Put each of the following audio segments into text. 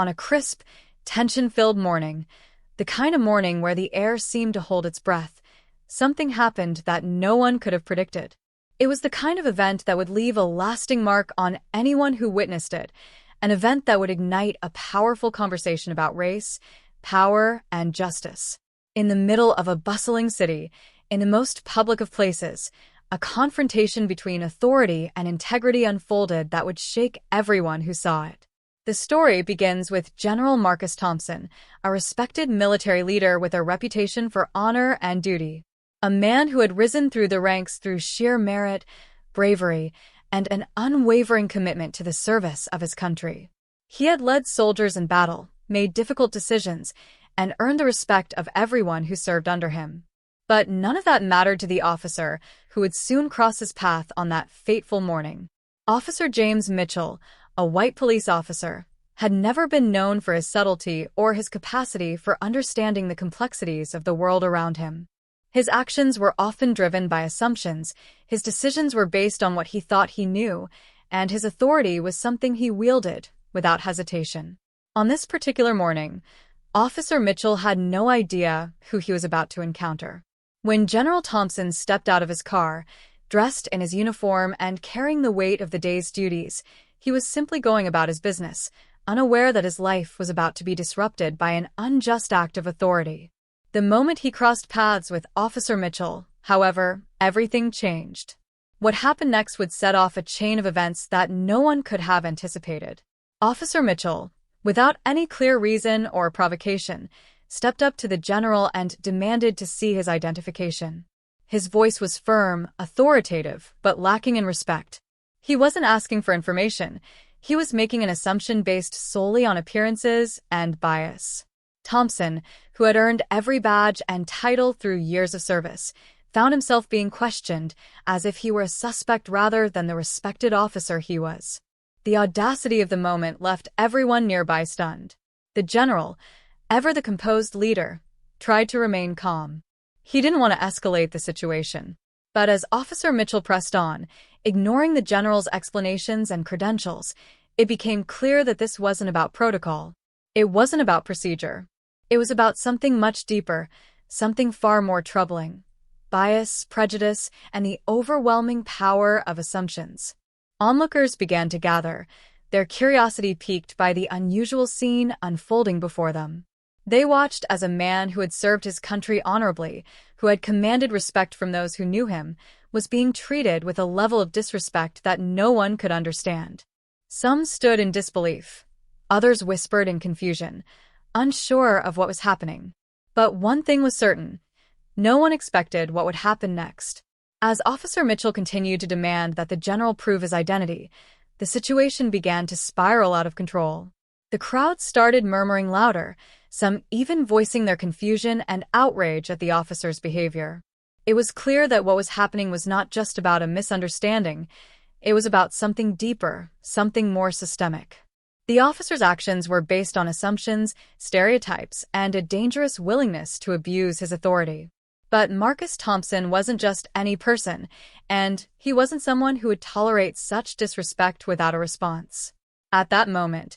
On a crisp, tension-filled morning, the kind of morning where the air seemed to hold its breath, something happened that no one could have predicted. It was the kind of event that would leave a lasting mark on anyone who witnessed it, an event that would ignite a powerful conversation about race, power, and justice. In the middle of a bustling city, in the most public of places, a confrontation between authority and integrity unfolded that would shake everyone who saw it. The story begins with General Marcus Thompson, a respected military leader with a reputation for honor and duty. A man who had risen through the ranks through sheer merit, bravery, and an unwavering commitment to the service of his country. He had led soldiers in battle, made difficult decisions, and earned the respect of everyone who served under him. But none of that mattered to the officer who would soon cross his path on that fateful morning. Officer James Mitchell, a white police officer, had never been known for his subtlety or his capacity for understanding the complexities of the world around him. His actions were often driven by assumptions, his decisions were based on what he thought he knew, and his authority was something he wielded without hesitation. On this particular morning, Officer Mitchell had no idea who he was about to encounter. When General Thompson stepped out of his car, dressed in his uniform and carrying the weight of the day's duties, he was simply going about his business, unaware that his life was about to be disrupted by an unjust act of authority. The moment he crossed paths with Officer Mitchell, however, everything changed. What happened next would set off a chain of events that no one could have anticipated. Officer Mitchell, without any clear reason or provocation, stepped up to the general and demanded to see his identification. His voice was firm, authoritative, but lacking in respect. He wasn't asking for information. He was making an assumption based solely on appearances and bias. Thompson, who had earned every badge and title through years of service, found himself being questioned as if he were a suspect rather than the respected officer he was. The audacity of the moment left everyone nearby stunned. The general, ever the composed leader, tried to remain calm. He didn't want to escalate the situation. But as Officer Mitchell pressed on, ignoring the general's explanations and credentials, it became clear that this wasn't about protocol. It wasn't about procedure. It was about something much deeper, something far more troubling: bias, prejudice, and the overwhelming power of assumptions. Onlookers began to gather, their curiosity piqued by the unusual scene unfolding before them. They watched as a man who had served his country honorably, who had commanded respect from those who knew him, was being treated with a level of disrespect that no one could understand. Some stood in disbelief. Others whispered in confusion, unsure of what was happening. But one thing was certain: no one expected what would happen next. As Officer Mitchell continued to demand that the general prove his identity, the situation began to spiral out of control. The crowd started murmuring louder, some even voicing their confusion and outrage at the officer's behavior. It was clear that what was happening was not just about a misunderstanding, it was about something deeper, something more systemic. The officer's actions were based on assumptions, stereotypes, and a dangerous willingness to abuse his authority. But Marcus Thompson wasn't just any person, and he wasn't someone who would tolerate such disrespect without a response. At that moment,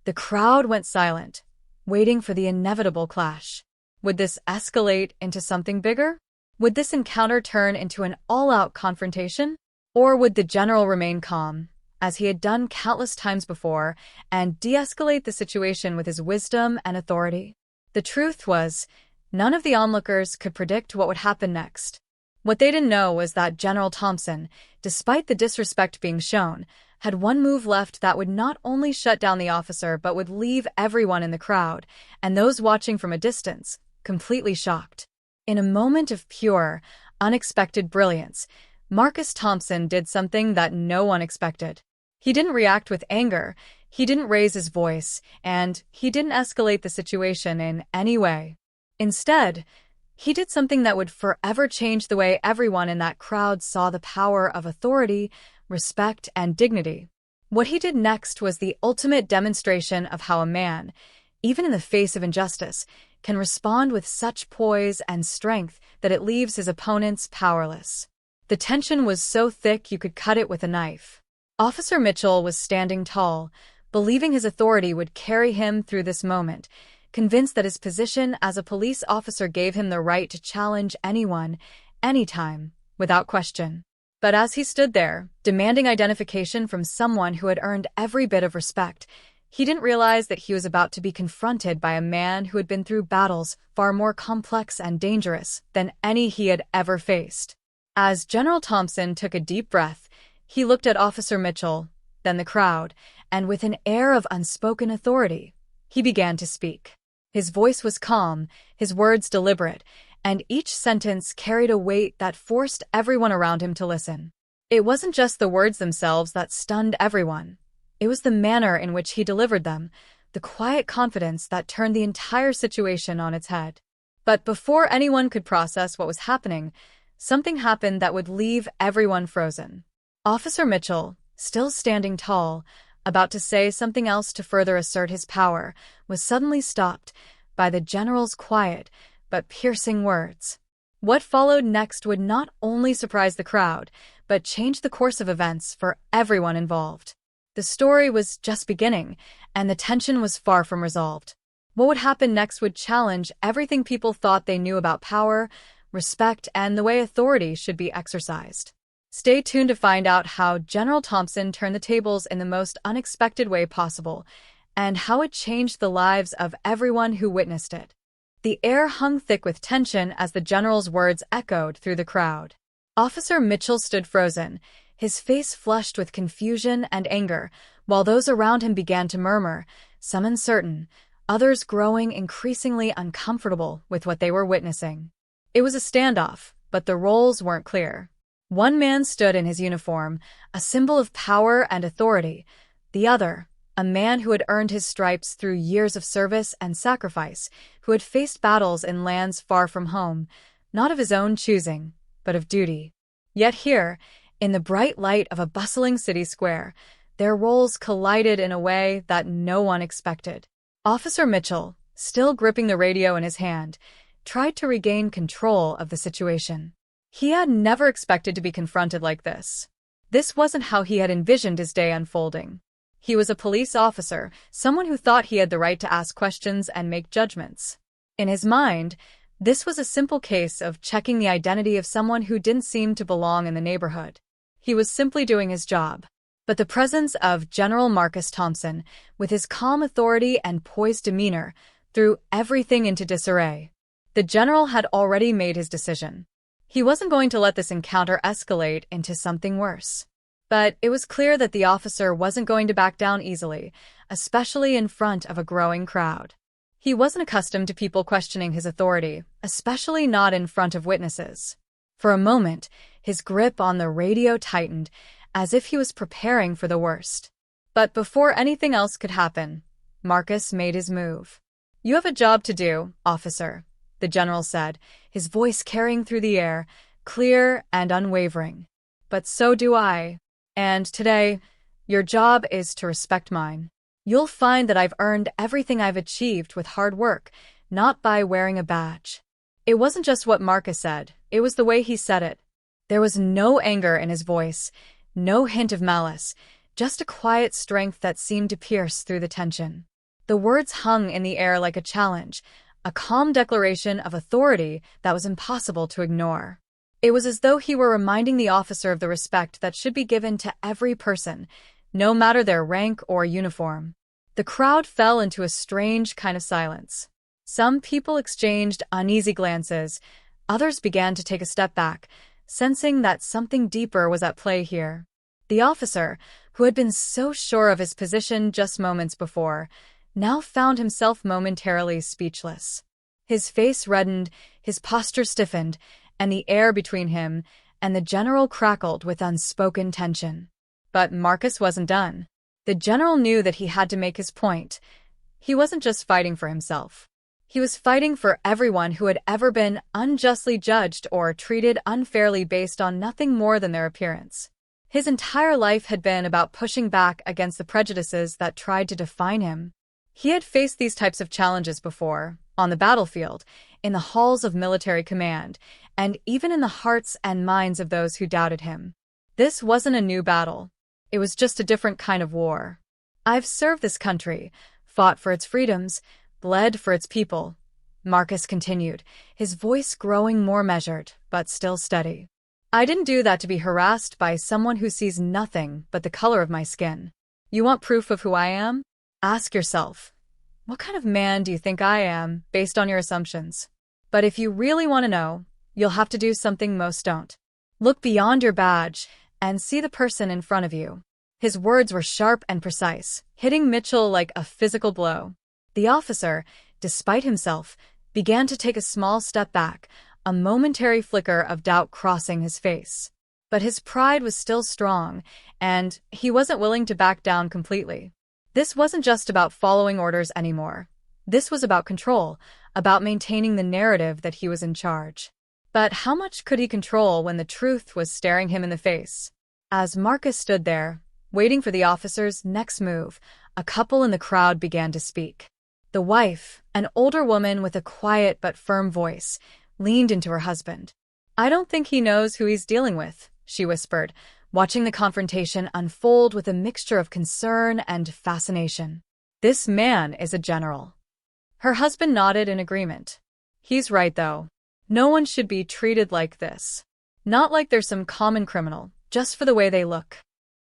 the crowd went silent, waiting for the inevitable clash. Would this escalate into something bigger? Would this encounter turn into an all-out confrontation? Or would the general remain calm, as he had done countless times before, and de-escalate the situation with his wisdom and authority? The truth was, none of the onlookers could predict what would happen next. What they didn't know was that General Thompson, despite the disrespect being shown, had one move left that would not only shut down the officer but would leave everyone in the crowd, and those watching from a distance, completely shocked. In a moment of pure, unexpected brilliance, Marcus Thompson did something that no one expected. He didn't react with anger, he didn't raise his voice, and he didn't escalate the situation in any way. Instead, he did something that would forever change the way everyone in that crowd saw the power of authority, respect, and dignity. What he did next was the ultimate demonstration of how a man, even in the face of injustice, can respond with such poise and strength that it leaves his opponents powerless. The tension was so thick you could cut it with a knife. Officer Mitchell was standing tall, believing his authority would carry him through this moment, convinced that his position as a police officer gave him the right to challenge anyone, anytime, without question. But as he stood there, demanding identification from someone who had earned every bit of respect, he didn't realize that he was about to be confronted by a man who had been through battles far more complex and dangerous than any he had ever faced. As General Thompson took a deep breath, he looked at Officer Mitchell, then the crowd, and with an air of unspoken authority, he began to speak. His voice was calm, his words deliberate, and each sentence carried a weight that forced everyone around him to listen. It wasn't just the words themselves that stunned everyone. It was the manner in which he delivered them, the quiet confidence that turned the entire situation on its head. But before anyone could process what was happening, something happened that would leave everyone frozen. Officer Mitchell, still standing tall, about to say something else to further assert his power, was suddenly stopped by the general's quiet but piercing words. What followed next would not only surprise the crowd, but change the course of events for everyone involved. The story was just beginning, and the tension was far from resolved. What would happen next would challenge everything people thought they knew about power, respect, and the way authority should be exercised. Stay tuned to find out how General Thompson turned the tables in the most unexpected way possible, and how it changed the lives of everyone who witnessed it. The air hung thick with tension as the general's words echoed through the crowd. Officer Mitchell stood frozen, his face flushed with confusion and anger, while those around him began to murmur, some uncertain, others growing increasingly uncomfortable with what they were witnessing. It was a standoff, but the roles weren't clear. One man stood in his uniform, a symbol of power and authority. The other, a man who had earned his stripes through years of service and sacrifice, who had faced battles in lands far from home, not of his own choosing, but of duty. Yet here, in the bright light of a bustling city square, their roles collided in a way that no one expected. Officer Mitchell, still gripping the radio in his hand, tried to regain control of the situation. He had never expected to be confronted like this. This wasn't how he had envisioned his day unfolding. He was a police officer, someone who thought he had the right to ask questions and make judgments. In his mind, this was a simple case of checking the identity of someone who didn't seem to belong in the neighborhood. He was simply doing his job. But the presence of General Marcus Thompson, with his calm authority and poised demeanor, threw everything into disarray. The general had already made his decision. He wasn't going to let this encounter escalate into something worse. But it was clear that the officer wasn't going to back down easily, especially in front of a growing crowd. He wasn't accustomed to people questioning his authority, especially not in front of witnesses. For a moment, his grip on the radio tightened, as if he was preparing for the worst. But before anything else could happen, Marcus made his move. "You have a job to do, officer," the general said, his voice carrying through the air, clear and unwavering. "But so do I. And today, your job is to respect mine. You'll find that I've earned everything I've achieved with hard work, not by wearing a badge." It wasn't just what Marcus said, it was the way he said it. There was no anger in his voice, no hint of malice, just a quiet strength that seemed to pierce through the tension. The words hung in the air like a challenge, a calm declaration of authority that was impossible to ignore. It was as though he were reminding the officer of the respect that should be given to every person, no matter their rank or uniform. The crowd fell into a strange kind of silence. Some people exchanged uneasy glances, others began to take a step back, sensing that something deeper was at play here. The officer, who had been so sure of his position just moments before, now found himself momentarily speechless. His face reddened, his posture stiffened, and the air between him and the general crackled with unspoken tension. But Marcus wasn't done. The general knew that he had to make his point. He wasn't just fighting for himself. He was fighting for everyone who had ever been unjustly judged or treated unfairly based on nothing more than their appearance. His entire life had been about pushing back against the prejudices that tried to define him. He had faced these types of challenges before, on the battlefield, in the halls of military command, and even in the hearts and minds of those who doubted him. This wasn't a new battle. It was just a different kind of war. I've served this country, fought for its freedoms, bled for its people, Marcus continued, his voice growing more measured, but still steady. I didn't do that to be harassed by someone who sees nothing but the color of my skin. You want proof of who I am? Ask yourself, what kind of man do you think I am, based on your assumptions? But if you really want to know, you'll have to do something most don't. Look beyond your badge and see the person in front of you. His words were sharp and precise, hitting Mitchell like a physical blow. The officer, despite himself, began to take a small step back, a momentary flicker of doubt crossing his face. But his pride was still strong, and he wasn't willing to back down completely. This wasn't just about following orders anymore. This was about control, about maintaining the narrative that he was in charge. But how much could he control when the truth was staring him in the face? As Marcus stood there, waiting for the officer's next move, a couple in the crowd began to speak. The wife, an older woman with a quiet but firm voice, leaned into her husband. I don't think he knows who he's dealing with, she whispered, watching the confrontation unfold with a mixture of concern and fascination. This man is a general. Her husband nodded in agreement. He's right, though. No one should be treated like this. Not like they're some common criminal, just for the way they look.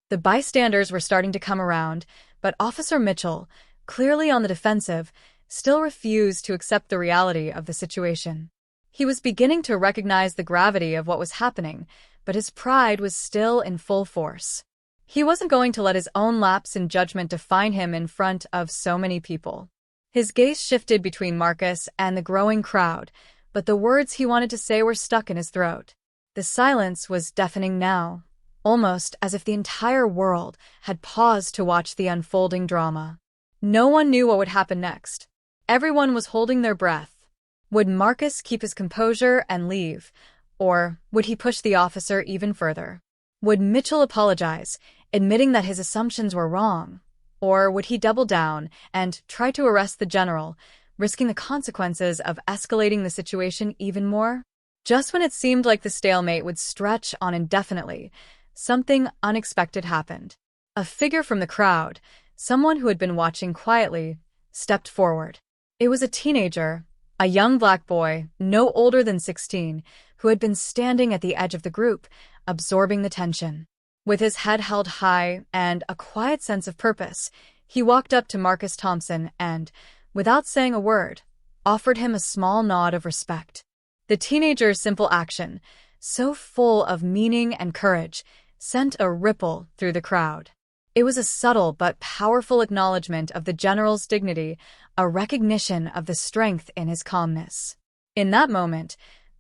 The bystanders were starting to come around, but Officer Mitchell, clearly on the defensive, still refused to accept the reality of the situation. He was beginning to recognize the gravity of what was happening, but his pride was still in full force. He wasn't going to let his own lapse in judgment define him in front of so many people. His gaze shifted between Marcus and the growing crowd, but the words he wanted to say were stuck in his throat. The silence was deafening now, almost as if the entire world had paused to watch the unfolding drama. No one knew what would happen next. Everyone was holding their breath. Would Marcus keep his composure and leave, or would he push the officer even further? Would Mitchell apologize, admitting that his assumptions were wrong, or would he double down and try to arrest the general, risking the consequences of escalating the situation even more? Just when it seemed like the stalemate would stretch on indefinitely, something unexpected happened. A figure from the crowd, someone who had been watching quietly, stepped forward. It was a teenager, a young black boy, no older than 16, who had been standing at the edge of the group, absorbing the tension. With his head held high and a quiet sense of purpose, he walked up to Marcus Thompson and, without saying a word, offered him a small nod of respect. The teenager's simple action, so full of meaning and courage, sent a ripple through the crowd. It was a subtle but powerful acknowledgement of the general's dignity, a recognition of the strength in his calmness. In that moment,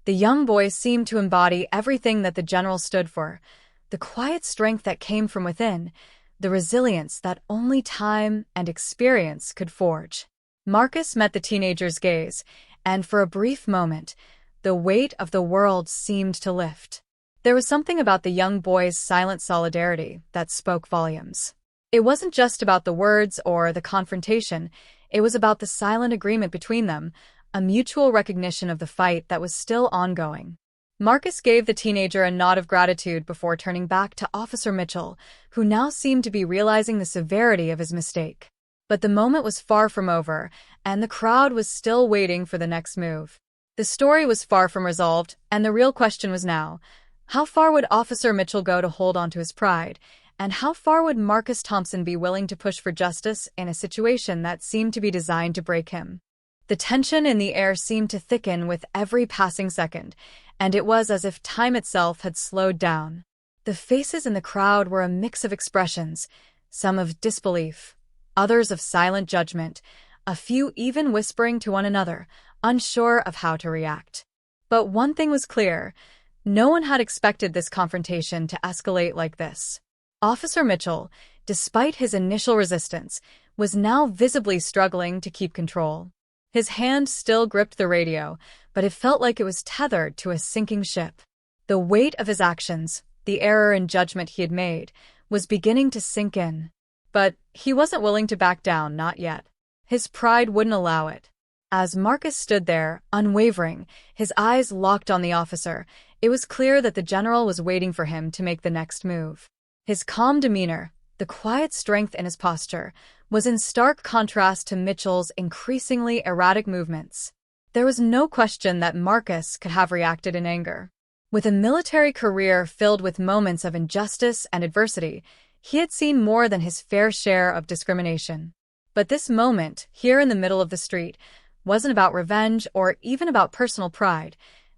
the young boy seemed to embody everything that the general stood for, the quiet strength that came from within, the resilience that only time and experience could forge. Marcus met the teenager's gaze, and for a brief moment, the weight of the world seemed to lift. There was something about the young boy's silent solidarity that spoke volumes. It wasn't just about the words or the confrontation, it was about the silent agreement between them, a mutual recognition of the fight that was still ongoing. Marcus gave the teenager a nod of gratitude before turning back to Officer Mitchell, who now seemed to be realizing the severity of his mistake. But the moment was far from over, and the crowd was still waiting for the next move. The story was far from resolved, and the real question was now, how far would Officer Mitchell go to hold on to his pride, and how far would Marcus Thompson be willing to push for justice in a situation that seemed to be designed to break him? The tension in the air seemed to thicken with every passing second, and it was as if time itself had slowed down. The faces in the crowd were a mix of expressions, some of disbelief, others of silent judgment, a few even whispering to one another, unsure of how to react. But one thing was clear. No one had expected this confrontation to escalate like this. Officer Mitchell, despite his initial resistance, was now visibly struggling to keep control. His hand still gripped the radio, but it felt like it was tethered to a sinking ship. The weight of his actions, the error in judgment he had made, was beginning to sink in. But he wasn't willing to back down, not yet. His pride wouldn't allow it. As Marcus stood there, unwavering, his eyes locked on the officer, it was clear that the general was waiting for him to make the next move. His calm demeanor, the the quiet strength in his posture, was in stark contrast to Mitchell's increasingly erratic movements. There was no question that Marcus could have reacted in anger. With a military career filled with moments of injustice and adversity, he had seen more than his fair share of discrimination. But this moment, here in the middle of the street, wasn't about revenge or even about personal pride.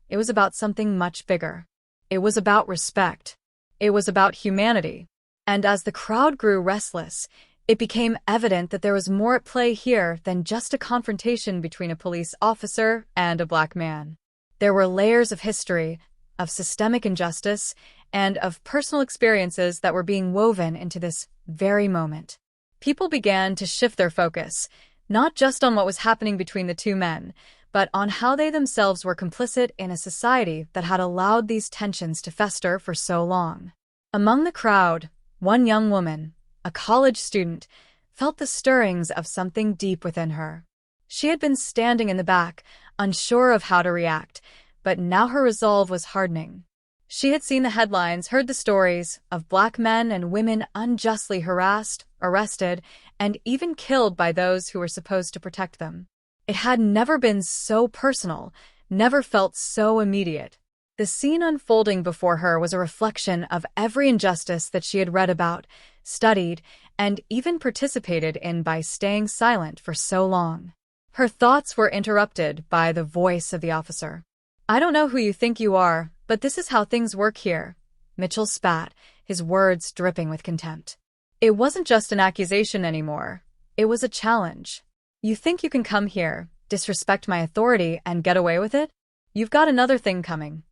It was about something much bigger. It was about respect. It was about humanity. And as the crowd grew restless, it became evident that there was more at play here than just a confrontation between a police officer and a black man. There were layers of history, of systemic injustice, and of personal experiences that were being woven into this very moment. People began to shift their focus, not just on what was happening between the two men, but on how they themselves were complicit in a society that had allowed these tensions to fester for so long. Among the crowd, one young woman, a college student, felt the stirrings of something deep within her. She had been standing in the back, unsure of how to react, but now her resolve was hardening. She had seen the headlines, heard the stories of black men and women unjustly harassed, arrested, and even killed by those who were supposed to protect them. It had never been so personal, never felt so immediate. The scene unfolding before her was a reflection of every injustice that she had read about, studied, and even participated in by staying silent for so long. Her thoughts were interrupted by the voice of the officer. "I don't know who you think you are, but this is how things work here," Mitchell spat, his words dripping with contempt. It wasn't just an accusation anymore. It was a challenge. "You think you can come here, disrespect my authority, and get away with it? You've got another thing coming."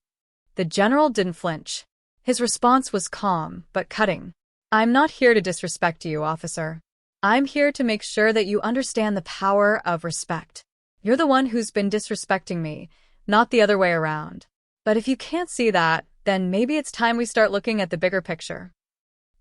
The general didn't flinch. His response was calm, but cutting. "I'm not here to disrespect you, officer. I'm here to make sure that you understand the power of respect. You're the one who's been disrespecting me, not the other way around. But if you can't see that, then maybe it's time we start looking at the bigger picture."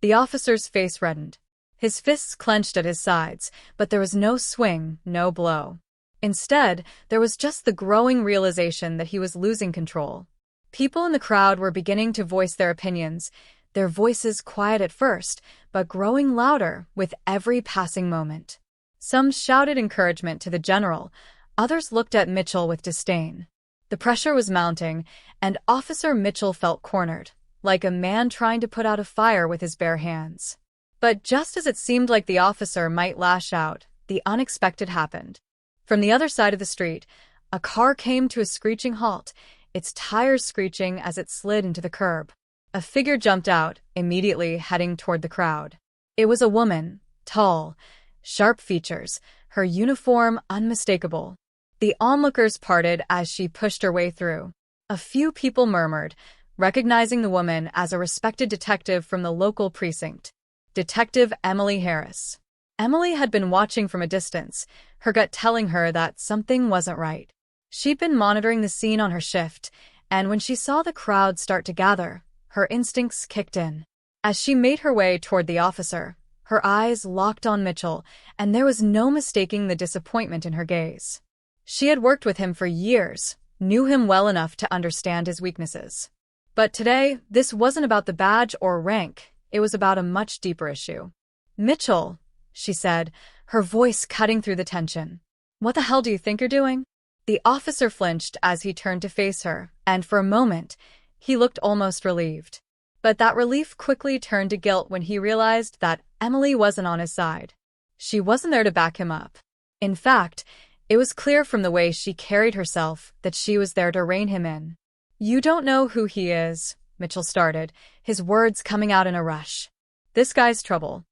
The officer's face reddened. His fists clenched at his sides, but there was no swing, no blow. Instead, there was just the growing realization that he was losing control. People in the crowd were beginning to voice their opinions, their voices quiet at first, but growing louder with every passing moment. Some shouted encouragement to the general, others looked at Mitchell with disdain. The pressure was mounting, and Officer Mitchell felt cornered, like a man trying to put out a fire with his bare hands. But just as it seemed like the officer might lash out, the unexpected happened. From the other side of the street, a car came to a screeching halt, its tires screeching as it slid into the curb. A figure jumped out, immediately heading toward the crowd. It was a woman, tall, sharp features, her uniform unmistakable. The onlookers parted as she pushed her way through. A few people murmured, recognizing the woman as a respected detective from the local precinct, Detective Emily Harris. Emily had been watching from a distance, her gut telling her that something wasn't right. She'd been monitoring the scene on her shift, and when she saw the crowd start to gather, her instincts kicked in. As she made her way toward the officer, her eyes locked on Mitchell, and there was no mistaking the disappointment in her gaze. She had worked with him for years, knew him well enough to understand his weaknesses. But today, this wasn't about the badge or rank, it was about a much deeper issue. "Mitchell," she said, her voice cutting through the tension. "What the hell do you think you're doing?" The officer flinched as he turned to face her, and for a moment, he looked almost relieved. But that relief quickly turned to guilt when he realized that Emily wasn't on his side. She wasn't there to back him up. In fact, it was clear from the way she carried herself that she was there to rein him in. "You don't know who he is," Mitchell started, his words coming out in a rush. "This guy's trouble.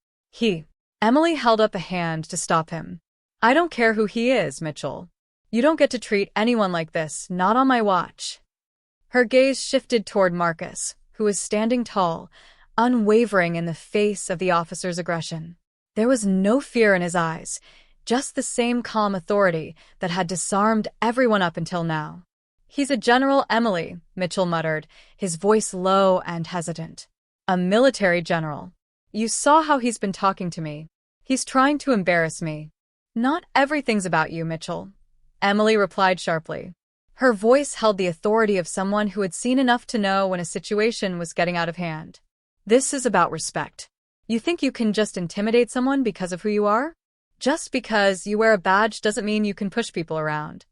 Emily held up a hand to stop him. "I don't care who he is, Mitchell. You don't get to treat anyone like this, not on my watch." Her gaze shifted toward Marcus, who was standing tall, unwavering in the face of the officer's aggression. There was no fear in his eyes, just the same calm authority that had disarmed everyone up until now. "He's a general, Emily," Mitchell muttered, his voice low and hesitant. "A military general. You saw how he's been talking to me. He's trying to embarrass me." "Not everything's about you, Mitchell," Emily replied sharply. Her voice held the authority of someone who had seen enough to know when a situation was getting out of hand. "This is about respect. You think you can just intimidate someone because of who you are? Just because you wear a badge doesn't mean you can push people around.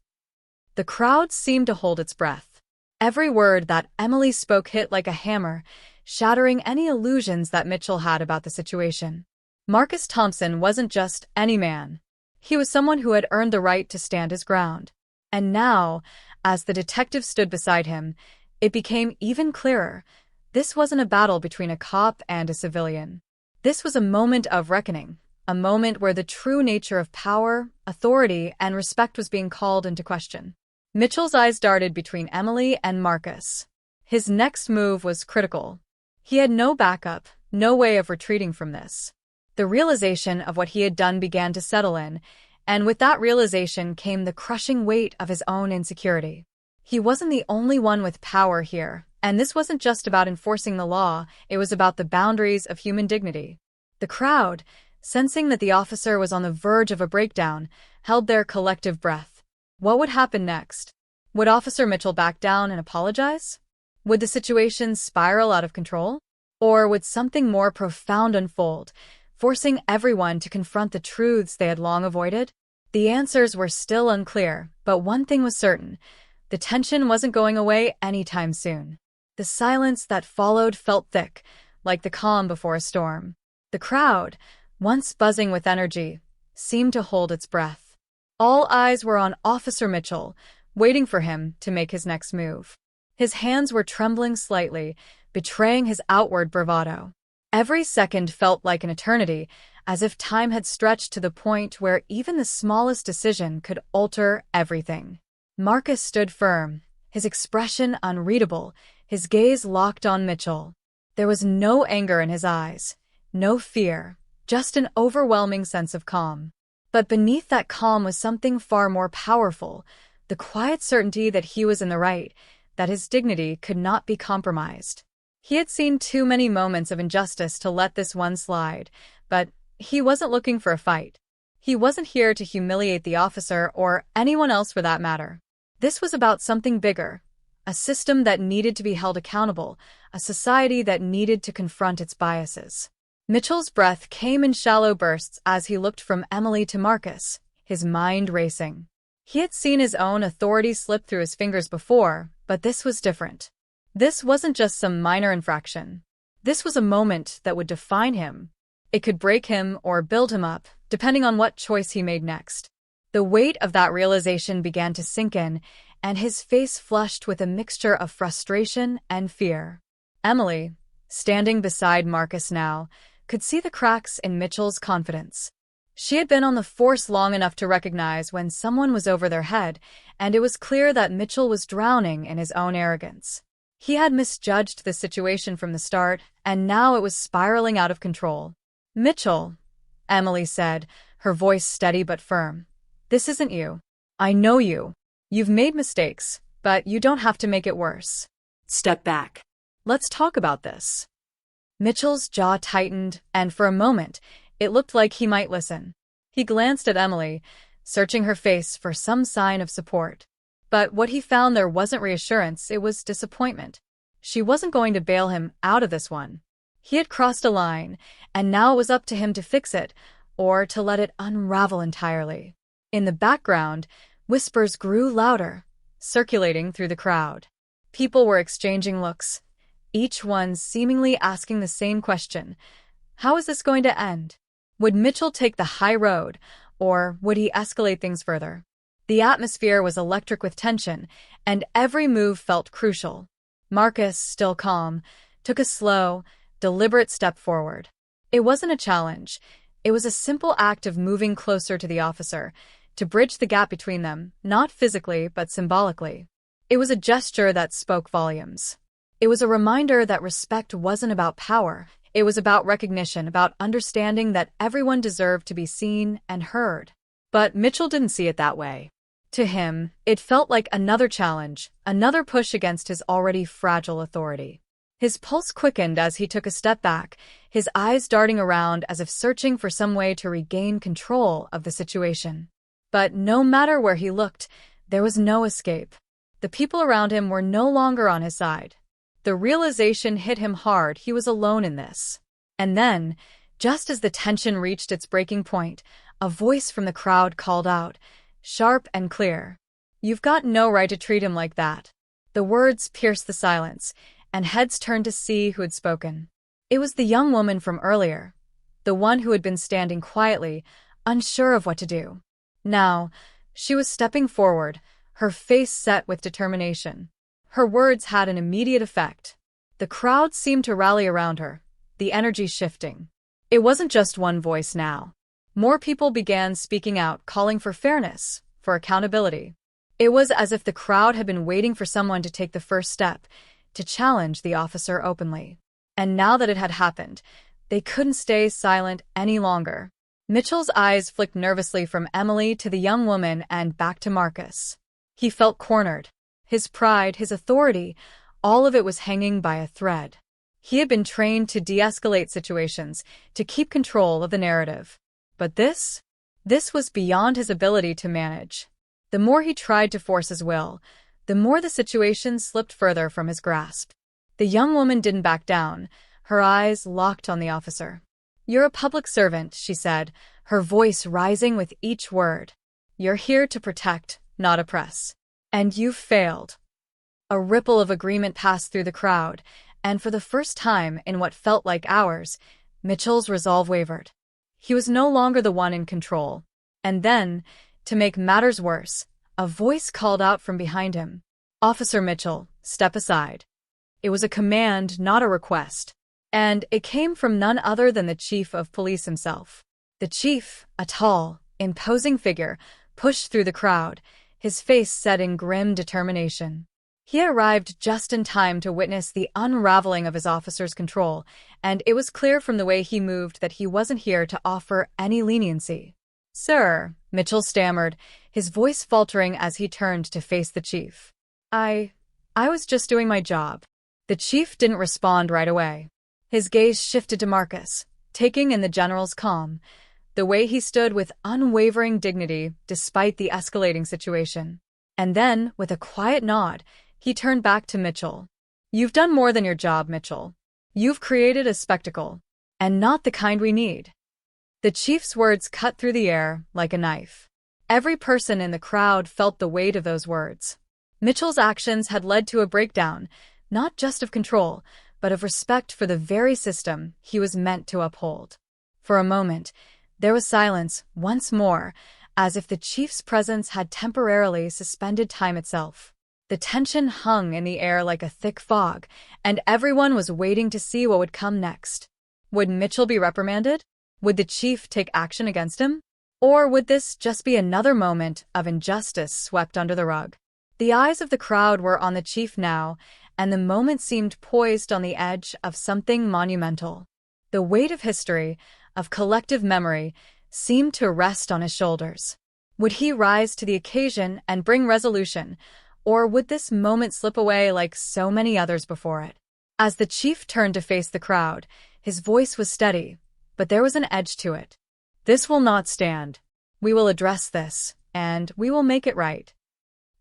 The crowd seemed to hold its breath. Every word that Emily spoke hit like a hammer, shattering any illusions that Mitchell had about the situation. Marcus Thompson wasn't just any man. He was someone who had earned the right to stand his ground. And now, as the detective stood beside him, it became even clearer. This wasn't a battle between a cop and a civilian. This was a moment of reckoning, a moment where the true nature of power, authority, and respect was being called into question. Mitchell's eyes darted between Emily and Marcus. His next move was critical. He had no backup, no way of retreating from this. The realization of what he had done began to settle in, and with that realization came the crushing weight of his own insecurity. He wasn't the only one with power here, and this wasn't just about enforcing the law, it was about the boundaries of human dignity. The crowd, sensing that the officer was on the verge of a breakdown, held their collective breath. What would happen next? Would Officer Mitchell back down and apologize? Would the situation spiral out of control? Or would something more profound unfold, forcing everyone to confront the truths they had long avoided? The answers were still unclear, but one thing was certain. The tension wasn't going away anytime soon. The silence that followed felt thick, like the calm before a storm. The crowd, once buzzing with energy, seemed to hold its breath. All eyes were on Officer Mitchell, waiting for him to make his next move. His hands were trembling slightly, betraying his outward bravado. Every second felt like an eternity, as if time had stretched to the point where even the smallest decision could alter everything. Marcus stood firm, his expression unreadable, his gaze locked on Mitchell. There was no anger in his eyes, no fear, just an overwhelming sense of calm. But beneath that calm was something far more powerful, the quiet certainty that he was in the right, that his dignity could not be compromised. He had seen too many moments of injustice to let this one slide, but he wasn't looking for a fight. He wasn't here to humiliate the officer or anyone else for that matter. This was about something bigger, a system that needed to be held accountable, a society that needed to confront its biases. Mitchell's breath came in shallow bursts as he looked from Emily to Marcus, his mind racing. He had seen his own authority slip through his fingers before, but this was different. This wasn't just some minor infraction. This was a moment that would define him. It could break him or build him up, depending on what choice he made next. The weight of that realization began to sink in, and his face flushed with a mixture of frustration and fear. Emily, standing beside Marcus now, could see the cracks in Mitchell's confidence. She had been on the force long enough to recognize when someone was over their head, and it was clear that Mitchell was drowning in his own arrogance. He had misjudged the situation from the start, and now it was spiraling out of control. "Mitchell," Emily said, her voice steady but firm. "This isn't you. I know you. You've made mistakes, but you don't have to make it worse. Step back. Let's talk about this." Mitchell's jaw tightened, and for a moment, it looked like he might listen. He glanced at Emily, searching her face for some sign of support. But what he found there wasn't reassurance, it was disappointment. She wasn't going to bail him out of this one. He had crossed a line, and now it was up to him to fix it, or to let it unravel entirely. In the background, whispers grew louder, circulating through the crowd. People were exchanging looks, each one seemingly asking the same question. How is this going to end? Would Mitchell take the high road, or would he escalate things further? The atmosphere was electric with tension, and every move felt crucial. Marcus, still calm, took a slow, deliberate step forward. It wasn't a challenge. It was a simple act of moving closer to the officer, to bridge the gap between them, not physically but symbolically. It was a gesture that spoke volumes. It was a reminder that respect wasn't about power. It was about recognition, about understanding that everyone deserved to be seen and heard. But Mitchell didn't see it that way. To him, it felt like another challenge, another push against his already fragile authority. His pulse quickened as he took a step back, his eyes darting around as if searching for some way to regain control of the situation. But no matter where he looked, there was no escape. The people around him were no longer on his side. The realization hit him hard, he was alone in this. And then, Just as the tension reached its breaking point, a voice from the crowd called out, sharp and clear, "You've got no right to treat him like that." The words pierced the silence, and heads turned to see who had spoken. It was the young woman from earlier, the one who had been standing quietly, unsure of what to do. Now, she was stepping forward, her face set with determination. Her words had an immediate effect. The crowd seemed to rally around her, the energy shifting. It wasn't just one voice now. More people began speaking out, calling for fairness, for accountability. It was as if the crowd had been waiting for someone to take the first step, to challenge the officer openly. And now that it had happened, they couldn't stay silent any longer. Mitchell's eyes flicked nervously from Emily to the young woman and back to Marcus. He felt cornered. His pride, his authority, all of it was hanging by a thread. He had been trained to de-escalate situations, to keep control of the narrative. But this was beyond his ability to manage. The more he tried to force his will, the more the situation slipped further from his grasp. The young woman didn't back down, her eyes locked on the officer. "You're a public servant," she said, her voice rising with each word. "You're here to protect, not oppress. And you've failed." A ripple of agreement passed through the crowd, and for the first time in what felt like hours, Mitchell's resolve wavered. He was no longer the one in control. And then, to make matters worse, a voice called out from behind him. "Officer Mitchell, step aside." It was a command, not a request. And it came from none other than the chief of police himself. The chief, a tall, imposing figure, pushed through the crowd, his face set in grim determination. He arrived just in time to witness the unraveling of his officer's control, and it was clear from the way he moved that he wasn't here to offer any leniency. "Sir," Mitchell stammered, his voice faltering as he turned to face the chief. I was just doing my job." The chief didn't respond right away. His gaze shifted to Marcus, taking in the general's calm, the way he stood with unwavering dignity despite the escalating situation. And then, with a quiet nod, he turned back to Mitchell. "You've done more than your job, Mitchell. You've created a spectacle, and not the kind we need." The chief's words cut through the air like a knife. Every person in the crowd felt the weight of those words. Mitchell's actions had led to a breakdown, not just of control, but of respect for the very system he was meant to uphold. For a moment, there was silence once more, as if the chief's presence had temporarily suspended time itself. The tension hung in the air like a thick fog, and everyone was waiting to see what would come next. Would Mitchell be reprimanded? Would the chief take action against him? Or would this just be another moment of injustice swept under the rug? The eyes of the crowd were on the chief now, and the moment seemed poised on the edge of something monumental. The weight of history, of collective memory, seemed to rest on his shoulders. Would he rise to the occasion and bring resolution, or would this moment slip away like so many others before it? As the chief turned to face the crowd, his voice was steady, but there was an edge to it. "This will not stand. We will address this, and we will make it right."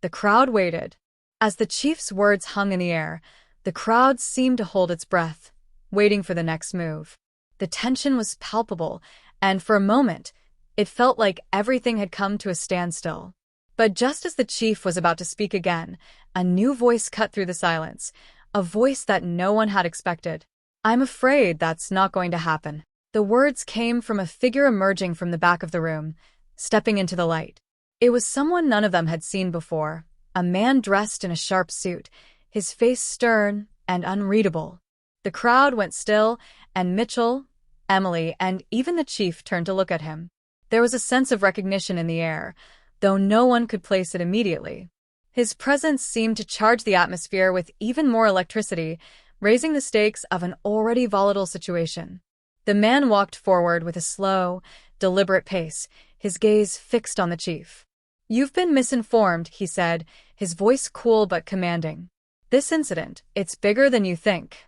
The crowd waited. As the chief's words hung in the air, the crowd seemed to hold its breath, waiting for the next move. The tension was palpable, and for a moment, it felt like everything had come to a standstill. But just as the chief was about to speak again, a new voice cut through the silence, a voice that no one had expected. "I'm afraid that's not going to happen." The words came from a figure emerging from the back of the room, stepping into the light. It was someone none of them had seen before, a man dressed in a sharp suit, his face stern and unreadable. The crowd went still, and Mitchell, Emily, and even the chief turned to look at him. There was a sense of recognition in the air, though no one could place it immediately. His presence seemed to charge the atmosphere with even more electricity, raising the stakes of an already volatile situation. The man walked forward with a slow, deliberate pace, his gaze fixed on the chief. "You've been misinformed," he said, his voice cool but commanding. "This incident, it's bigger than you think."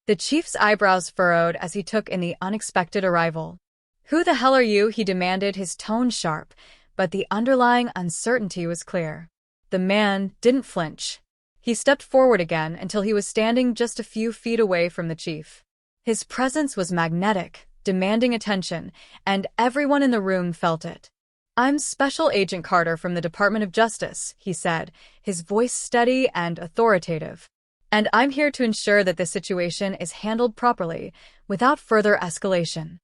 The chief's eyebrows furrowed as he took in the unexpected arrival. "Who the hell are you?" he demanded, his tone sharp, but the underlying uncertainty was clear. The man didn't flinch. He stepped forward again until he was standing just a few feet away from the chief. His presence was magnetic, demanding attention, and everyone in the room felt it. "I'm Special Agent Carter from the Department of Justice," he said, his voice steady and authoritative. "And I'm here to ensure that this situation is handled properly, without further escalation."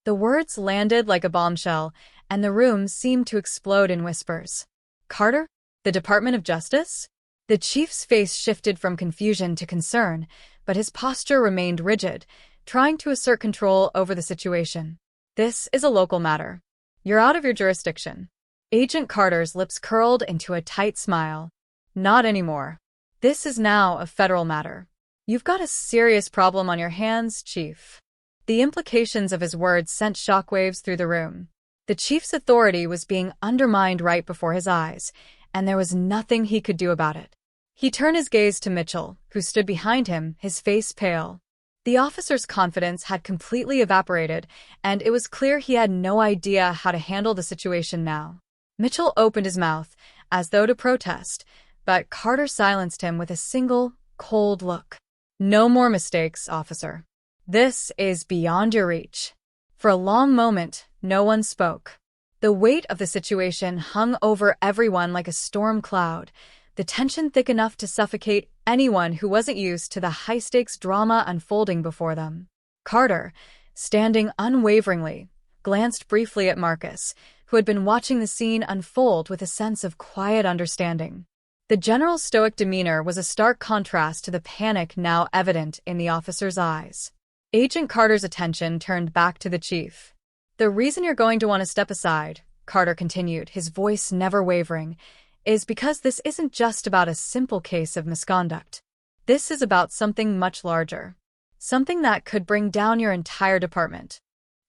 The words landed like a bombshell, and the room seemed to explode in whispers. "Carter? The Department of Justice?" The chief's face shifted from confusion to concern, but his posture remained rigid, trying to assert control over the situation. "This is a local matter. You're out of your jurisdiction." Agent Carter's lips curled into a tight smile. "Not anymore. This is now a federal matter. You've got a serious problem on your hands, Chief." The implications of his words sent shockwaves through the room. The chief's authority was being undermined right before his eyes, and there was nothing he could do about it. He turned his gaze to Mitchell, who stood behind him, his face pale. The officer's confidence had completely evaporated, and it was clear he had no idea how to handle the situation now. Mitchell opened his mouth, as though to protest, but Carter silenced him with a single, cold look. "No more mistakes, officer. This is beyond your reach." For a long moment, no one spoke. The weight of the situation hung over everyone like a storm cloud, the tension thick enough to suffocate anyone who wasn't used to the high-stakes drama unfolding before them. Carter, standing unwaveringly, glanced briefly at Marcus, who had been watching the scene unfold with a sense of quiet understanding. The general's stoic demeanor was a stark contrast to the panic now evident in the officer's eyes. Agent Carter's attention turned back to the chief. "The reason you're going to want to step aside," Carter continued, his voice never wavering, "is because this isn't just about a simple case of misconduct. This is about something much larger. Something that could bring down your entire department."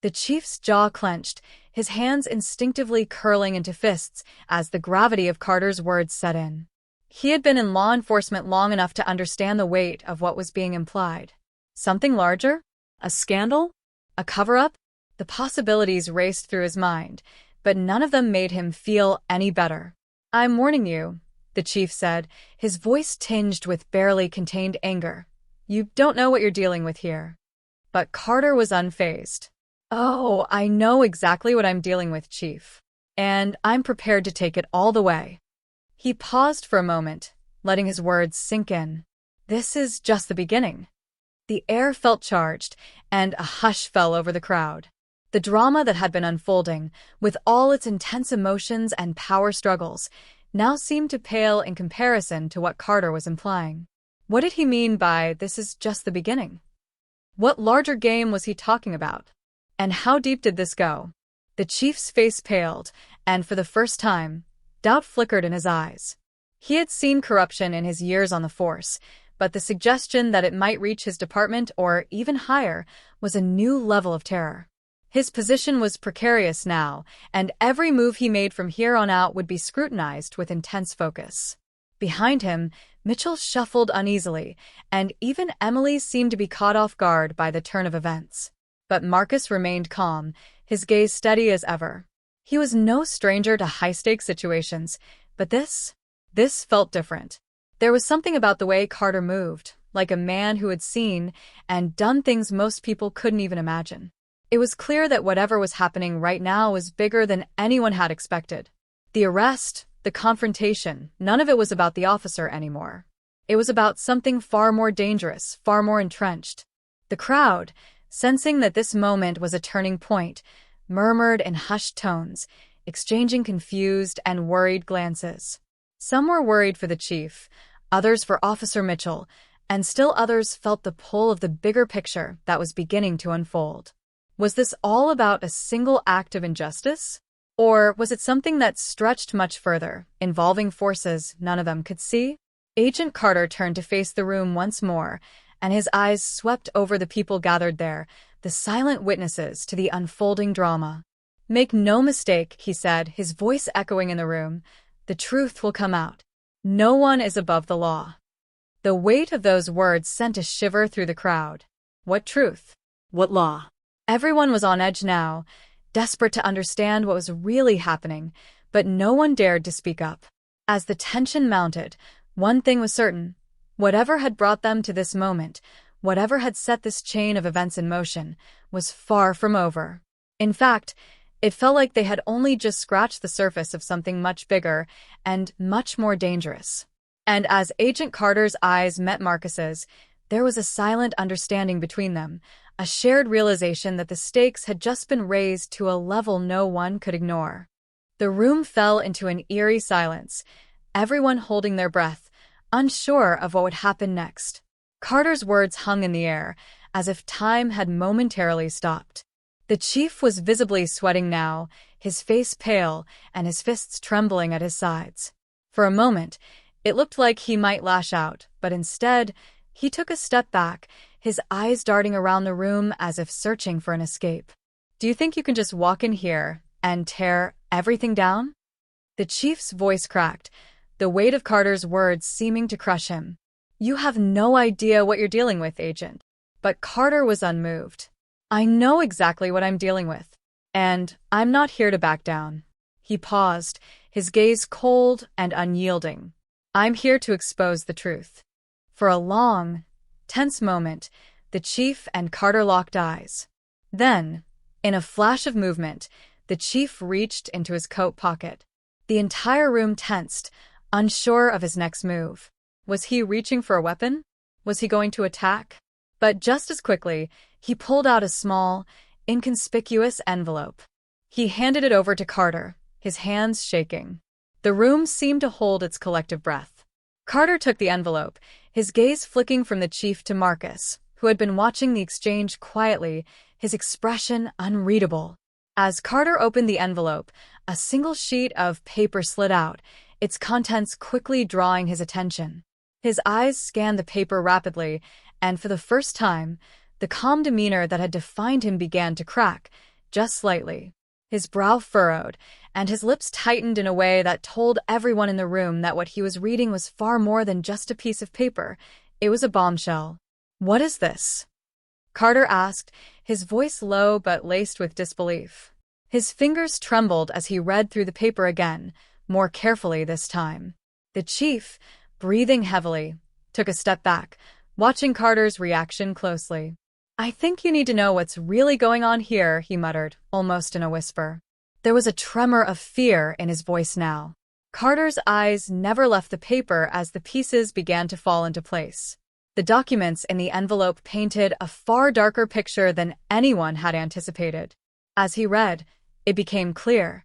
The chief's jaw clenched, his hands instinctively curling into fists as the gravity of Carter's words set in. He had been in law enforcement long enough to understand the weight of what was being implied. Something larger? A scandal? A cover-up? The possibilities raced through his mind, but none of them made him feel any better. "I'm warning you," the chief said, his voice tinged with barely contained anger. "You don't know what you're dealing with here." But Carter was unfazed. "Oh, I know exactly what I'm dealing with, Chief. And I'm prepared to take it all the way." He paused for a moment, letting his words sink in. "This is just the beginning." The air felt charged, and a hush fell over the crowd. The drama that had been unfolding, with all its intense emotions and power struggles, now seemed to pale in comparison to what Carter was implying. What did he mean by "this is just the beginning"? What larger game was he talking about? And how deep did this go? The chief's face paled, and for the first time, doubt flickered in his eyes. He had seen corruption in his years on the force, but the suggestion that it might reach his department or even higher was a new level of terror. His position was precarious now, and every move he made from here on out would be scrutinized with intense focus. Behind him, Mitchell shuffled uneasily, and even Emily seemed to be caught off guard by the turn of events. But Marcus remained calm, his gaze steady as ever. He was no stranger to high-stakes situations, but this felt different. There was something about the way Carter moved, like a man who had seen and done things most people couldn't even imagine. It was clear that whatever was happening right now was bigger than anyone had expected. The arrest, the confrontation, none of it was about the officer anymore. It was about something far more dangerous, far more entrenched. The crowd, sensing that this moment was a turning point, murmured in hushed tones, exchanging confused and worried glances. Some were worried for the chief, others for Officer Mitchell, and still others felt the pull of the bigger picture that was beginning to unfold. Was this all about a single act of injustice? Or was it something that stretched much further, involving forces none of them could see? Agent Carter turned to face the room once more, and his eyes swept over the people gathered there, the silent witnesses to the unfolding drama. "Make no mistake," he said, his voice echoing in the room, "the truth will come out. No one is above the law." The weight of those words sent a shiver through the crowd. What truth? What law? Everyone was on edge now, desperate to understand what was really happening, but no one dared to speak up. As the tension mounted, one thing was certain. Whatever had brought them to this moment whatever had set this chain of events in motion, was far from over. In fact, it felt like they had only just scratched the surface of something much bigger and much more dangerous. And as Agent Carter's eyes met Marcus's, there was a silent understanding between them, a shared realization that the stakes had just been raised to a level no one could ignore. The room fell into an eerie silence, everyone holding their breath, unsure of what would happen next. Carter's words hung in the air, as if time had momentarily stopped. The chief was visibly sweating now, his face pale and his fists trembling at his sides. For a moment, it looked like he might lash out, but instead, he took a step back, his eyes darting around the room as if searching for an escape. "Do you think you can just walk in here and tear everything down?" The chief's voice cracked, the weight of Carter's words seeming to crush him. "You have no idea what you're dealing with, Agent." But Carter was unmoved. "I know exactly what I'm dealing with, and I'm not here to back down." He paused, his gaze cold and unyielding. "I'm here to expose the truth." For a long, tense moment, the chief and Carter locked eyes. Then, in a flash of movement, the chief reached into his coat pocket. The entire room tensed, unsure of his next move. Was he reaching for a weapon? Was he going to attack? But just as quickly, he pulled out a small, inconspicuous envelope. He handed it over to Carter, his hands shaking. The room seemed to hold its collective breath. Carter took the envelope, his gaze flicking from the chief to Marcus, who had been watching the exchange quietly, his expression unreadable. As Carter opened the envelope, a single sheet of paper slid out, its contents quickly drawing his attention. His eyes scanned the paper rapidly, and for the first time, the calm demeanor that had defined him began to crack, just slightly. His brow furrowed, and his lips tightened in a way that told everyone in the room that what he was reading was far more than just a piece of paper. It was a bombshell. "What is this?" Carter asked, his voice low but laced with disbelief. His fingers trembled as he read through the paper again, more carefully this time. The chief, breathing heavily, took a step back, watching Carter's reaction closely. "I think you need to know what's really going on here," he muttered, almost in a whisper. There was a tremor of fear in his voice now. Carter's eyes never left the paper as the pieces began to fall into place. The documents in the envelope painted a far darker picture than anyone had anticipated. As he read, it became clear.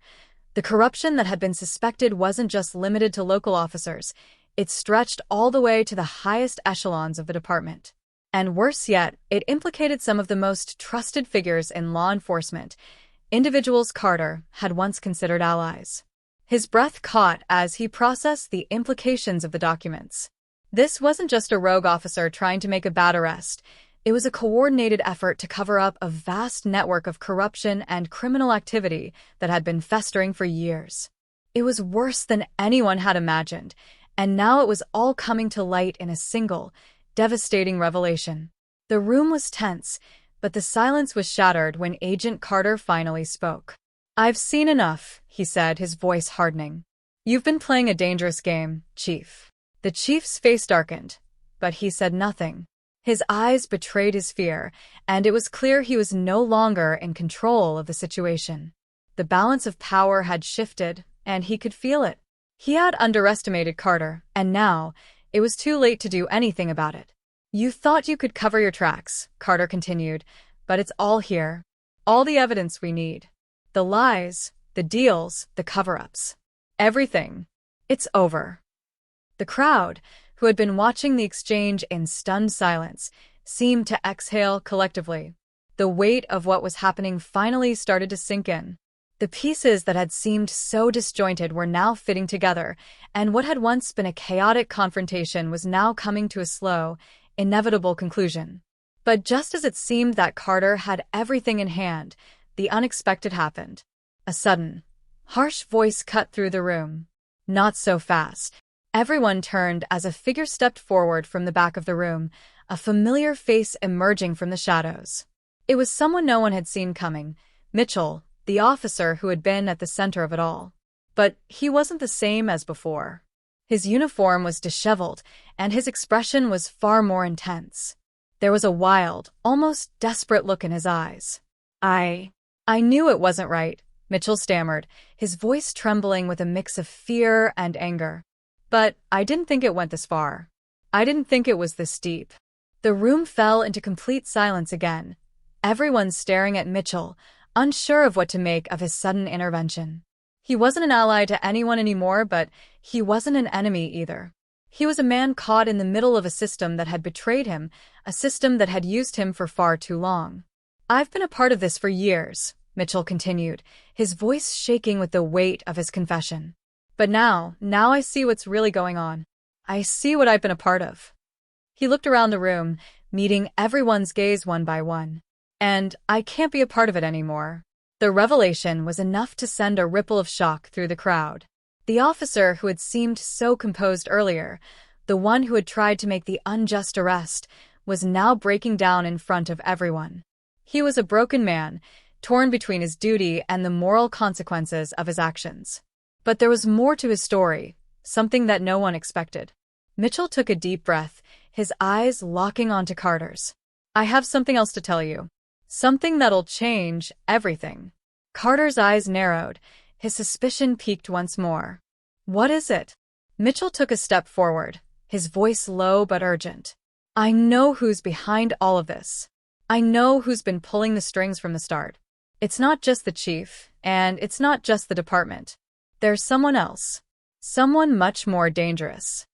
The corruption that had been suspected wasn't just limited to local officers. It stretched all the way to the highest echelons of the department. And worse yet, it implicated some of the most trusted figures in law enforcement, individuals Carter had once considered allies. His breath caught as he processed the implications of the documents. This wasn't just a rogue officer trying to make a bad arrest. It was a coordinated effort to cover up a vast network of corruption and criminal activity that had been festering for years. It was worse than anyone had imagined, and now it was all coming to light in a single, devastating revelation. The room was tense, but the silence was shattered when Agent Carter finally spoke. "I've seen enough," he said, his voice hardening. "You've been playing a dangerous game, Chief." The chief's face darkened, but he said nothing. His eyes betrayed his fear, and it was clear he was no longer in control of the situation. The balance of power had shifted, and he could feel it. He had underestimated Carter, and now, it was too late to do anything about it. "You thought you could cover your tracks," Carter continued, "but it's all here. All the evidence we need. The lies, the deals, the cover-ups. Everything. It's over." The crowd, who had been watching the exchange in stunned silence, seemed to exhale collectively. The weight of what was happening finally started to sink in. The pieces that had seemed so disjointed were now fitting together, and what had once been a chaotic confrontation was now coming to a slow, inevitable conclusion. But just as it seemed that Carter had everything in hand, the unexpected happened. A sudden, harsh voice cut through the room. "Not so fast." Everyone turned as a figure stepped forward from the back of the room, a familiar face emerging from the shadows. It was someone no one had seen coming, Mitchell, the officer who had been at the center of it all. But he wasn't the same as before. His uniform was disheveled, and his expression was far more intense. There was a wild, almost desperate look in his eyes. I knew it wasn't right, Mitchell stammered, his voice trembling with a mix of fear and anger. But I didn't think it went this far. I didn't think it was this deep. The room fell into complete silence again, everyone staring at Mitchell, unsure of what to make of his sudden intervention. He wasn't an ally to anyone anymore, but he wasn't an enemy either. He was a man caught in the middle of a system that had betrayed him, a system that had used him for far too long. I've been a part of this for years, Mitchell continued, his voice shaking with the weight of his confession. But now I see what's really going on. I see what I've been a part of. He looked around the room, meeting everyone's gaze one by one. And I can't be a part of it anymore. The revelation was enough to send a ripple of shock through the crowd. The officer who had seemed so composed earlier, the one who had tried to make the unjust arrest, was now breaking down in front of everyone. He was a broken man, torn between his duty and the moral consequences of his actions. But there was more to his story, something that no one expected. Mitchell took a deep breath, his eyes locking onto Carter's. I have something else to tell you. Something that'll change everything. Carter's eyes narrowed, his suspicion peaked once more. What is it? Mitchell took a step forward, his voice low but urgent. I know who's behind all of this. I know who's been pulling the strings from the start. It's not just the chief, and it's not just the department. There's someone else. Someone much more dangerous.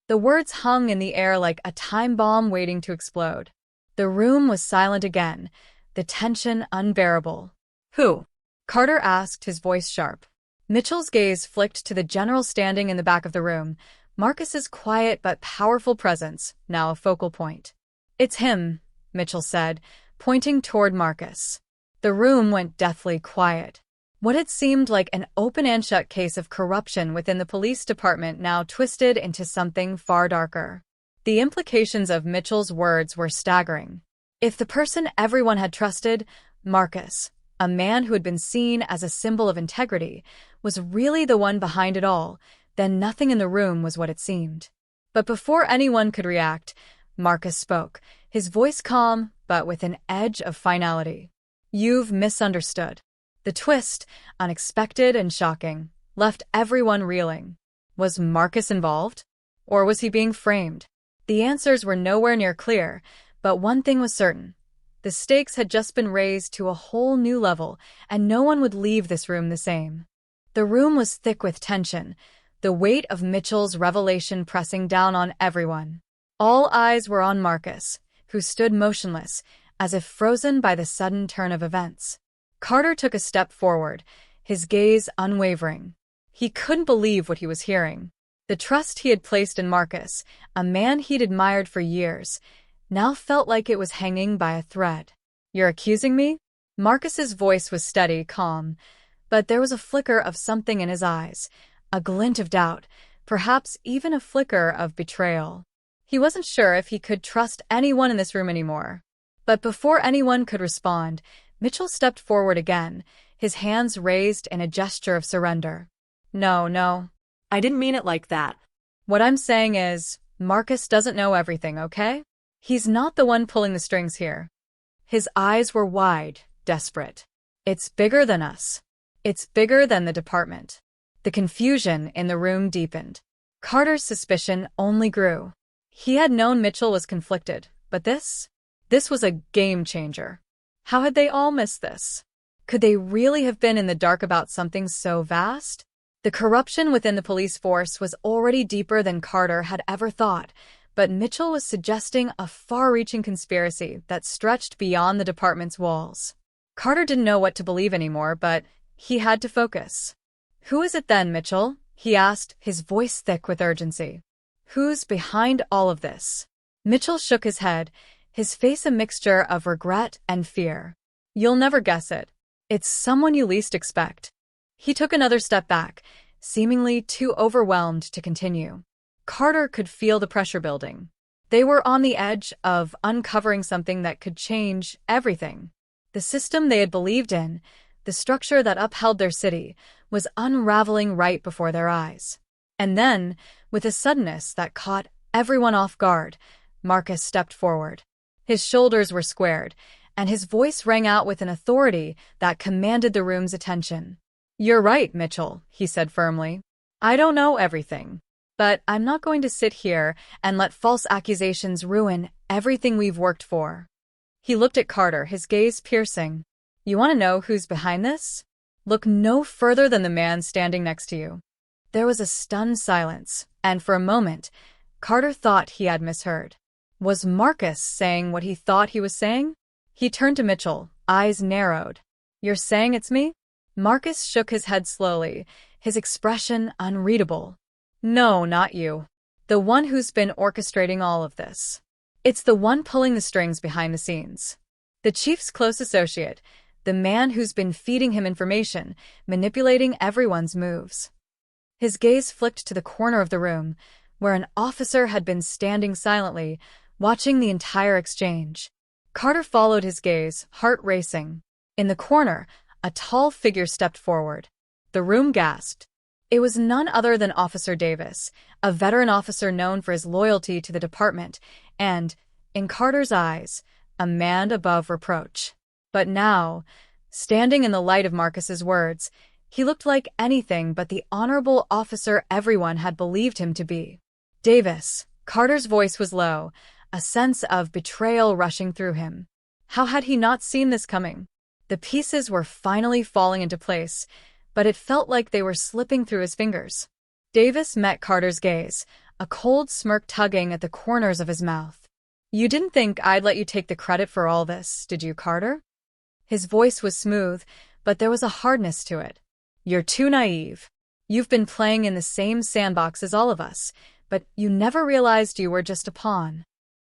The words hung in the air like a time bomb waiting to explode. The room was silent again, the tension unbearable. Who? Carter asked, his voice sharp. Mitchell's gaze flicked to the general standing in the back of the room, Marcus's quiet but powerful presence, now a focal point. It's him, Mitchell said, pointing toward Marcus. The room went deathly quiet. What had seemed like an open-and-shut case of corruption within the police department now twisted into something far darker. The implications of Mitchell's words were staggering. If the person everyone had trusted, Marcus, a man who had been seen as a symbol of integrity, was really the one behind it all, then nothing in the room was what it seemed. But before anyone could react, Marcus spoke, his voice calm, but with an edge of finality. You've misunderstood. The twist, unexpected and shocking, left everyone reeling. Was Marcus involved? Or was he being framed? The answers were nowhere near clear, but one thing was certain. The stakes had just been raised to a whole new level, and no one would leave this room the same. The room was thick with tension, the weight of Mitchell's revelation pressing down on everyone. All eyes were on Marcus, who stood motionless, as if frozen by the sudden turn of events. Carter took a step forward, his gaze unwavering. He couldn't believe what he was hearing. The trust he had placed in Marcus, a man he'd admired for years, now felt like it was hanging by a thread. You're accusing me? Marcus's voice was steady, calm, but there was a flicker of something in his eyes, a glint of doubt, perhaps even a flicker of betrayal. He wasn't sure if he could trust anyone in this room anymore. But before anyone could respond, Mitchell stepped forward again, his hands raised in a gesture of surrender. No, I didn't mean it like that. What I'm saying is, Marcus doesn't know everything, okay? He's not the one pulling the strings here. His eyes were wide, desperate. It's bigger than us. It's bigger than the department. The confusion in the room deepened. Carter's suspicion only grew. He had known Mitchell was conflicted, but this was a game changer. How had they all missed this? Could they really have been in the dark about something so vast? The corruption within the police force was already deeper than Carter had ever thought, but Mitchell was suggesting a far-reaching conspiracy that stretched beyond the department's walls. Carter didn't know what to believe anymore, but he had to focus. Who is it then, Mitchell? He asked, his voice thick with urgency. Who's behind all of this? Mitchell shook his head, his face a mixture of regret and fear. You'll never guess it. It's someone you least expect. He took another step back, seemingly too overwhelmed to continue. Carter could feel the pressure building. They were on the edge of uncovering something that could change everything. The system they had believed in, the structure that upheld their city, was unraveling right before their eyes. And then, with a suddenness that caught everyone off guard, Marcus stepped forward. His shoulders were squared, and his voice rang out with an authority that commanded the room's attention. "You're right, Mitchell," he said firmly. "I don't know everything. But I'm not going to sit here and let false accusations ruin everything we've worked for." He looked at Carter, his gaze piercing. "You want to know who's behind this? Look no further than the man standing next to you." There was a stunned silence, and for a moment, Carter thought he had misheard. Was Marcus saying what he thought he was saying? He turned to Mitchell, eyes narrowed. "You're saying it's me?" Marcus shook his head slowly, his expression unreadable. "No, not you. The one who's been orchestrating all of this. It's the one pulling the strings behind the scenes. The chief's close associate, the man who's been feeding him information, manipulating everyone's moves." His gaze flicked to the corner of the room, where an officer had been standing silently, watching the entire exchange. Carter followed his gaze, heart racing. In the corner, a tall figure stepped forward. The room gasped. It was none other than Officer Davis, a veteran officer known for his loyalty to the department, and, in Carter's eyes, a man above reproach. But now, standing in the light of Marcus's words, he looked like anything but the honorable officer everyone had believed him to be. "Davis," Carter's voice was low, a sense of betrayal rushing through him. How had he not seen this coming? The pieces were finally falling into place, but it felt like they were slipping through his fingers. Davis met Carter's gaze, a cold smirk tugging at the corners of his mouth. "You didn't think I'd let you take the credit for all this, did you, Carter?" His voice was smooth, but there was a hardness to it. "You're too naive. You've been playing in the same sandbox as all of us, but you never realized you were just a pawn."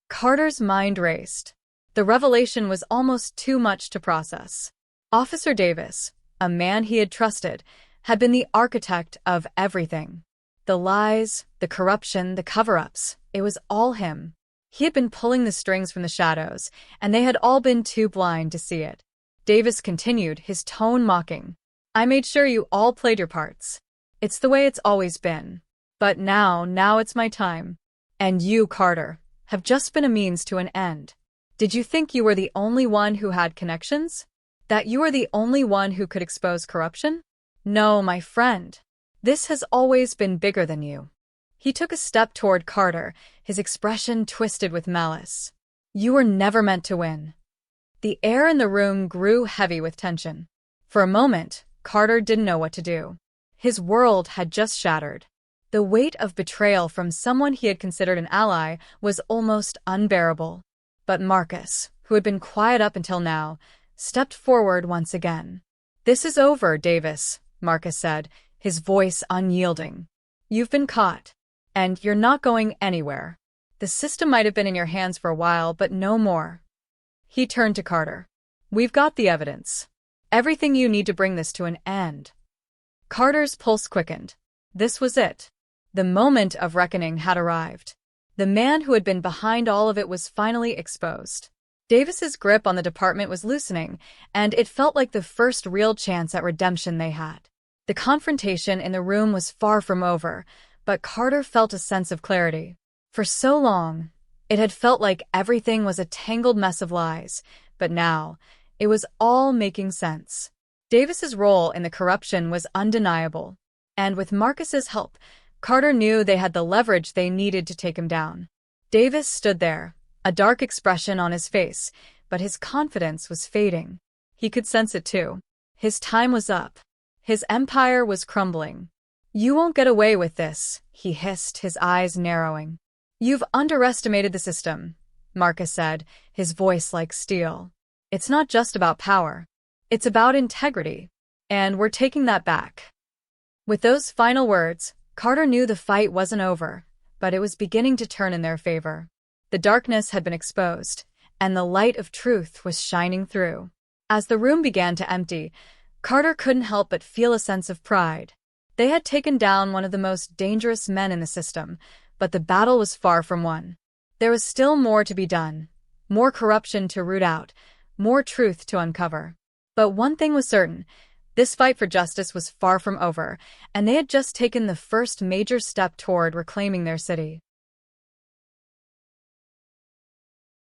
Carter's mind raced. The revelation was almost too much to process. Officer Davis, a man he had trusted, had been the architect of everything. The lies, the corruption, the cover-ups, it was all him. He had been pulling the strings from the shadows, and they had all been too blind to see it. Davis continued, his tone mocking. "I made sure you all played your parts. It's the way it's always been. But now it's my time. And you, Carter, have just been a means to an end. Did you think you were the only one who had connections? That you were the only one who could expose corruption? No, my friend. This has always been bigger than you." He took a step toward Carter, his expression twisted with malice. "You were never meant to win." The air in the room grew heavy with tension. For a moment, Carter didn't know what to do. His world had just shattered. The weight of betrayal from someone he had considered an ally was almost unbearable. But Marcus, who had been quiet up until now, stepped forward once again. "This is over, Davis," Marcus said, his voice unyielding. "You've been caught, and you're not going anywhere. The system might have been in your hands for a while, but no more." He turned to Carter. "We've got the evidence. Everything you need to bring this to an end." Carter's pulse quickened. This was it. The moment of reckoning had arrived. The man who had been behind all of it was finally exposed. Davis's grip on the department was loosening, and it felt like the first real chance at redemption they had. The confrontation in the room was far from over, but Carter felt a sense of clarity. For so long, it had felt like everything was a tangled mess of lies, but now, it was all making sense. Davis's role in the corruption was undeniable, and with Marcus's help, Carter knew they had the leverage they needed to take him down. Davis stood there, a dark expression on his face, but his confidence was fading. He could sense it too. His time was up. His empire was crumbling. "You won't get away with this," he hissed, his eyes narrowing. "You've underestimated the system," Marcus said, his voice like steel. "It's not just about power. It's about integrity. And we're taking that back." With those final words, Carter knew the fight wasn't over, but it was beginning to turn in their favor. The darkness had been exposed, and the light of truth was shining through. As the room began to empty, Carter couldn't help but feel a sense of pride. They had taken down one of the most dangerous men in the system, but the battle was far from won. There was still more to be done, more corruption to root out, more truth to uncover. But one thing was certain. This fight for justice was far from over, and they had just taken the first major step toward reclaiming their city.